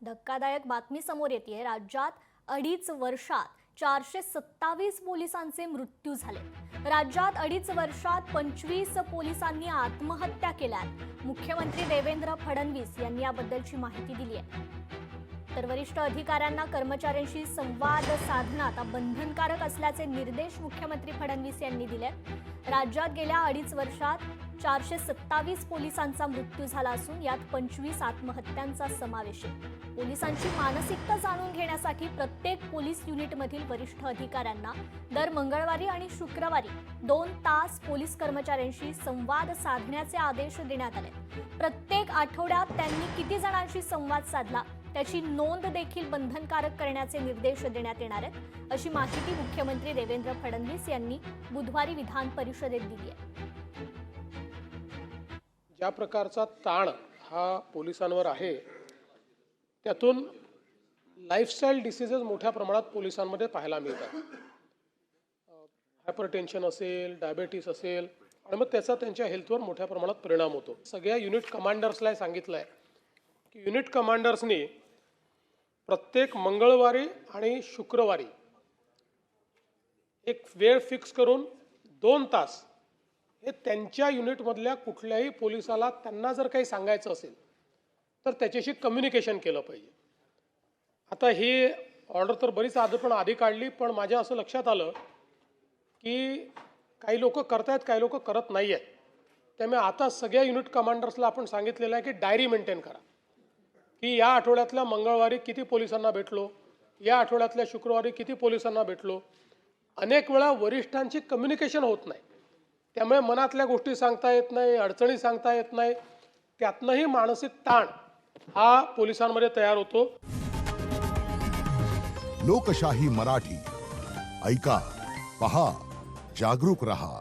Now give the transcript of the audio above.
धक्कादायक बातमी समोर येते। राज्यात 2.5 वर्षात 427 पोलिसांचे मृत्यू झाले। राज्यात 2.5 वर्षात 25 पोलिसांनी आत्महत्या केल्यात। मुख्यमंत्री देवेंद्र फडणवीस यांनी याबद्दलची माहिती दिली आहे। तर वरिष्ठ अधिकाऱ्यांना कर्मचाऱ्यांशी संवाद साधणं आता बंधनकारक असल्याचे निर्देश मुख्यमंत्री फडणवीस यांनी दिले। राज्यात गेल्या 2.5 वर्षात 427 पोलिसांचा मृत्यू झाला असून यात 25 आत्महत्यांचा समावेश आहे। पोलिसांची मानसिकता जाणून घेण्यासाठी प्रत्येक पोलीस युनिटमधील वरिष्ठ अधिकाऱ्यांना दर मंगळवारी आणि शुक्रवारी 2 तास पोलीस कर्मचाऱ्यांशी संवाद साधण्याचे आदेश देण्यात आले। प्रत्येक आठवड्यात त्यांनी किती जणांशी संवाद साधला त्याची नोंद देखील बंधनकारक करण्याचे निर्देश देण्यात येणार आहेत, अशी माहिती मुख्यमंत्री देवेंद्र फडणवीस यांनी बुधवारी विधान परिषदेत दिली आहे। ज्या प्रकारचा ताण हा पोलिसांवर आहे त्यातून लाईफस्टाईल डिसीजेस मोठ्या प्रमाणात पोलिसांमध्ये पाहायला मिळतात। हायपरटेन्शन असेल, डायबिटीस असेल आणि मग त्याचा त्यांच्या हेल्थवर मोठ्या प्रमाणात परिणाम होतो। सगळ्या युनिट कमांडर्सला सांगितलं आहे की युनिट कमांडर्सनी प्रत्येक मंगळवारी आणि शुक्रवारी एक वेळ फिक्स करून 2 तास हे त्यांच्या युनिटमधल्या कुठल्याही पोलिसाला त्यांना जर काही सांगायचं असेल तर त्याच्याशी कम्युनिकेशन केलं पाहिजे। आता ही ऑर्डर तर बरीच आधी काढली, पण माझ्या असं लक्षात आलं की काही लोक करतायत, काही लोक करत नाही आहेत। त्यामुळे आता सगळ्या युनिट कमांडर्सला आपण सांगितलेलं आहे की डायरी मेंटेन करा की या आठवड्यातल्या मंगळवारी किती पोलिसांना भेटलो, या आठवड्यातल्या शुक्रवारी किती पोलिसांना भेटलो। अनेक वेळा वरिष्ठांची कम्युनिकेशन होत नाही, त्यामुळे मनातल्या गोष्टी सांगता येत नाही, अडचणी सांगता येत नाही, त्यातनंही मानसिक ताण हा पोलिसांमध्ये तयार होतो। लोकशाही मराठी ऐका, पहा, जागरूक रहा।